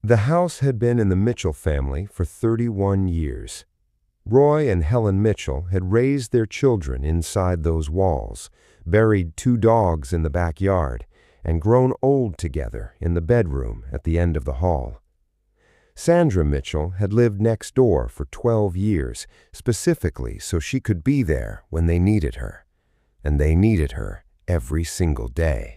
The house had been in the Mitchell family for 31 years. Roy and Helen Mitchell had raised their children inside those walls, buried 2 dogs in the backyard, and grown old together in the bedroom at the end of the hall. Sandra Mitchell had lived next door for 12 years, specifically so she could be there when they needed her. And they needed her every single day.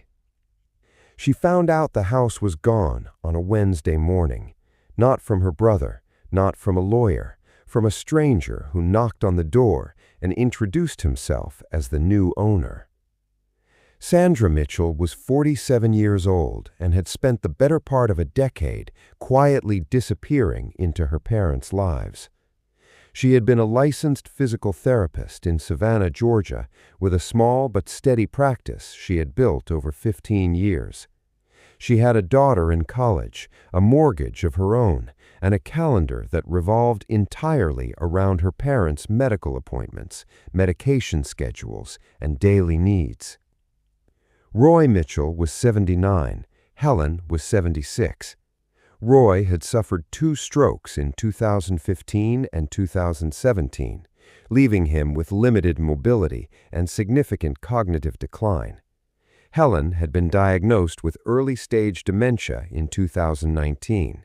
She found out the house was gone on a Wednesday morning, not from her brother, not from a lawyer, from a stranger who knocked on the door and introduced himself as the new owner. Sandra Mitchell was 47 years old and had spent the better part of a decade quietly disappearing into her parents' lives. She had been a licensed physical therapist in Savannah, Georgia, with a small but steady practice she had built over 15 years. She had a daughter in college, a mortgage of her own, and a calendar that revolved entirely around her parents' medical appointments, medication schedules, and daily needs. Roy Mitchell was 79, Helen was 76. Roy had suffered 2 strokes in 2015 and 2017, leaving him with limited mobility and significant cognitive decline. Helen had been diagnosed with early-stage dementia in 2019.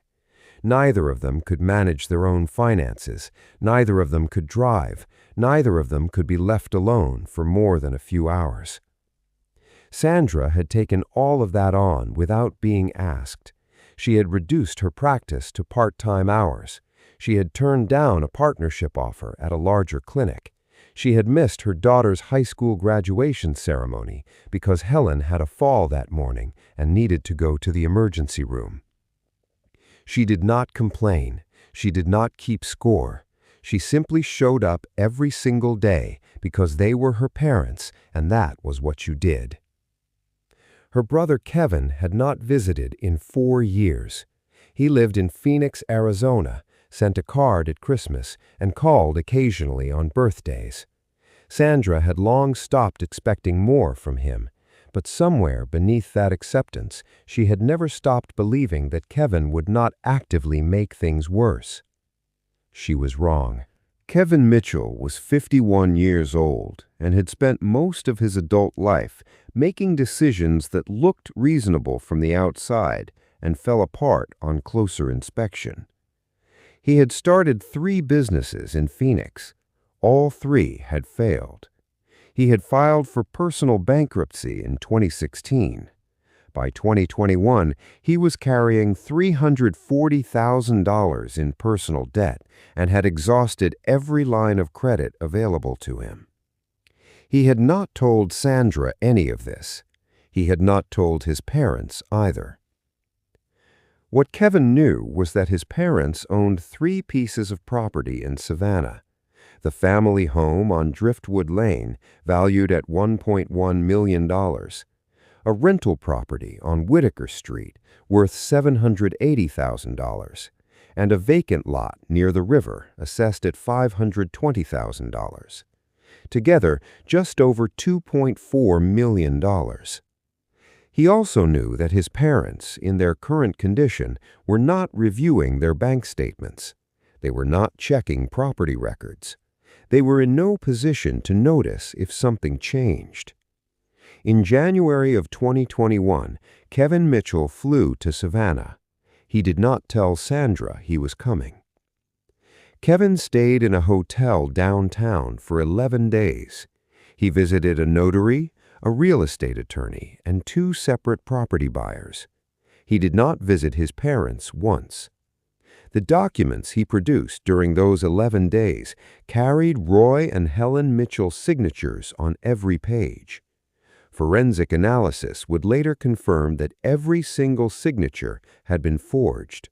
Neither of them could manage their own finances, neither of them could drive, neither of them could be left alone for more than a few hours. Sandra had taken all of that on without being asked. She had reduced her practice to part-time hours. She had turned down a partnership offer at a larger clinic. She had missed her daughter's high school graduation ceremony because Helen had a fall that morning and needed to go to the emergency room. She did not complain. She did not keep score. She simply showed up every single day because they were her parents, and that was what you did. Her brother Kevin had not visited in 4 years. He lived in Phoenix, Arizona, sent a card at Christmas, and called occasionally on birthdays. Sandra had long stopped expecting more from him, but somewhere beneath that acceptance, she had never stopped believing that Kevin would not actively make things worse. She was wrong. Kevin Mitchell was 51 years old and had spent most of his adult life making decisions that looked reasonable from the outside and fell apart on closer inspection. He had started 3 businesses in Phoenix. All 3 had failed. He had filed for personal bankruptcy in 2016. By 2021, he was carrying $340,000 in personal debt and had exhausted every line of credit available to him. He had not told Sandra any of this. He had not told his parents either. What Kevin knew was that his parents owned 3 pieces of property in Savannah: the family home on Driftwood Lane, valued at $1.1 million, a rental property on Whitaker Street worth $780,000, and a vacant lot near the river assessed at $520,000. Together, just over $2.4 million. He also knew that his parents, in their current condition, were not reviewing their bank statements. They were not checking property records. They were in no position to notice if something changed. In January of 2021, Kevin Mitchell flew to Savannah. He did not tell Sandra he was coming. Kevin stayed in a hotel downtown for 11 days. He visited a notary, a real estate attorney, and 2 separate property buyers. He did not visit his parents once. The documents he produced during those 11 days carried Roy and Helen Mitchell's signatures on every page. Forensic analysis would later confirm that every single signature had been forged.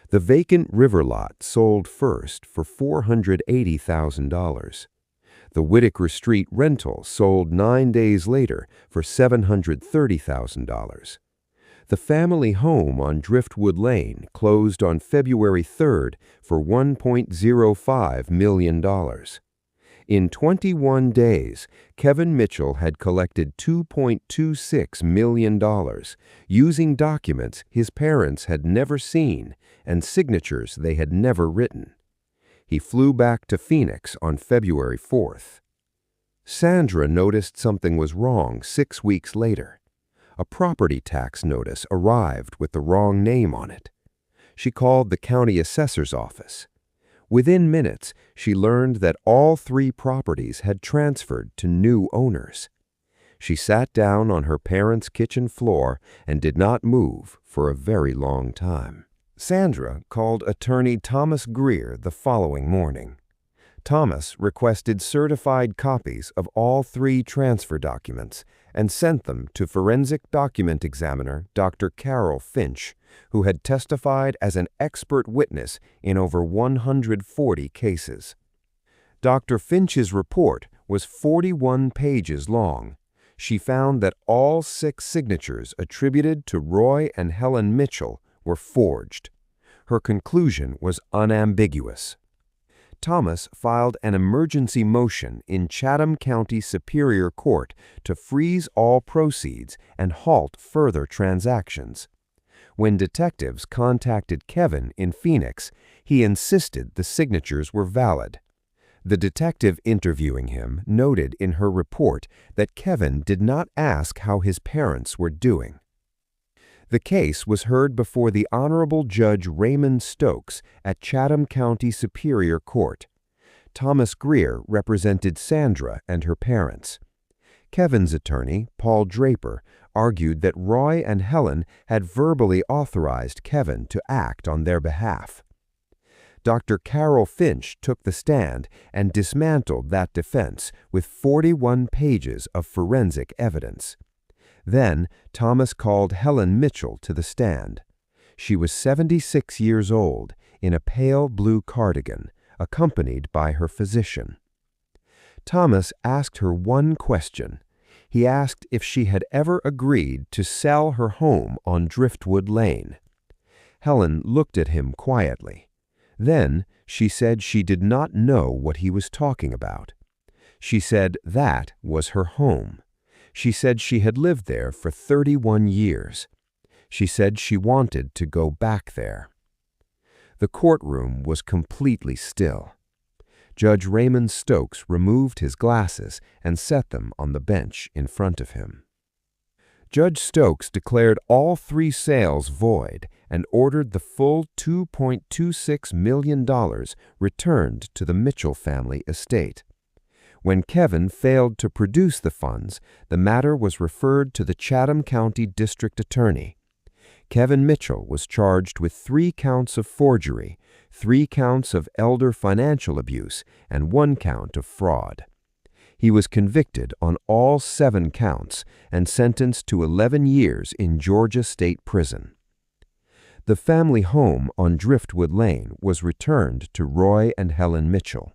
The vacant river lot sold first for $480,000. The Whitaker Street rental sold 9 days later for $730,000. The family home on Driftwood Lane closed on February 3rd for $1.05 million. In 21 days, Kevin Mitchell had collected $2.26 million using documents his parents had never seen and signatures they had never written. He flew back to Phoenix on February 4th. Sandra noticed something was wrong 6 weeks later. A property tax notice arrived with the wrong name on it. She called the county assessor's office. Within minutes, she learned that all 3 properties had transferred to new owners. She sat down on her parents' kitchen floor and did not move for a very long time. Sandra called attorney Thomas Greer the following morning. Thomas requested certified copies of all 3 transfer documents and sent them to forensic document examiner Dr. Carol Finch, who had testified as an expert witness in over 140 cases. Dr. Finch's report was 41 pages long. She found that all 6 signatures attributed to Roy and Helen Mitchell were forged. Her conclusion was unambiguous. Thomas filed an emergency motion in Chatham County Superior Court to freeze all proceeds and halt further transactions. When detectives contacted Kevin in Phoenix, he insisted the signatures were valid. The detective interviewing him noted in her report that Kevin did not ask how his parents were doing. The case was heard before the Honorable Judge Raymond Stokes at Chatham County Superior Court. Thomas Greer represented Sandra and her parents. Kevin's attorney, Paul Draper, argued that Roy and Helen had verbally authorized Kevin to act on their behalf. Dr. Carol Finch took the stand and dismantled that defense with 41 pages of forensic evidence. Then Thomas called Helen Mitchell to the stand. She was 76 years old, in a pale blue cardigan, accompanied by her physician. Thomas asked her one question. He asked if she had ever agreed to sell her home on Driftwood Lane. Helen looked at him quietly. Then she said she did not know what he was talking about. She said that was her home. She said she had lived there for 31 years. She said she wanted to go back there. The courtroom was completely still. Judge Raymond Stokes removed his glasses and set them on the bench in front of him. Judge Stokes declared all 3 sales void and ordered the full $2.26 million returned to the Mitchell family estate. When Kevin failed to produce the funds, the matter was referred to the Chatham County District Attorney. Kevin Mitchell was charged with 3 counts of forgery, 3 counts of elder financial abuse, and 1 count of fraud. He was convicted on all 7 counts and sentenced to 11 years in Georgia State Prison. The family home on Driftwood Lane was returned to Roy and Helen Mitchell.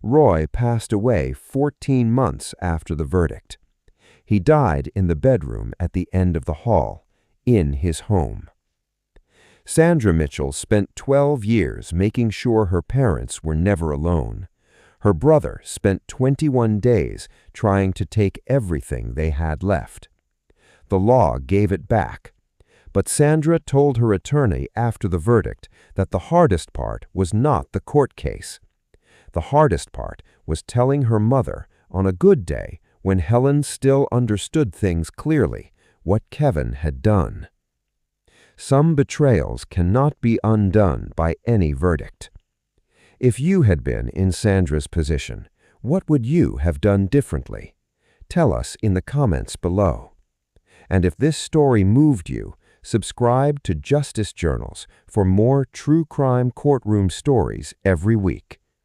Roy passed away 14 months after the verdict. He died in the bedroom at the end of the hall, in his home. Sandra Mitchell spent 12 years making sure her parents were never alone. Her brother spent 21 days trying to take everything they had left. The law gave it back. But Sandra told her attorney after the verdict that the hardest part was not the court case. The hardest part was telling her mother, on a good day, when Helen still understood things clearly, what Kevin had done. Some betrayals cannot be undone by any verdict. If you had been in Sandra's position, what would you have done differently? Tell us in the comments below. And if this story moved you, subscribe to Justice Journals for more true crime courtroom stories every week.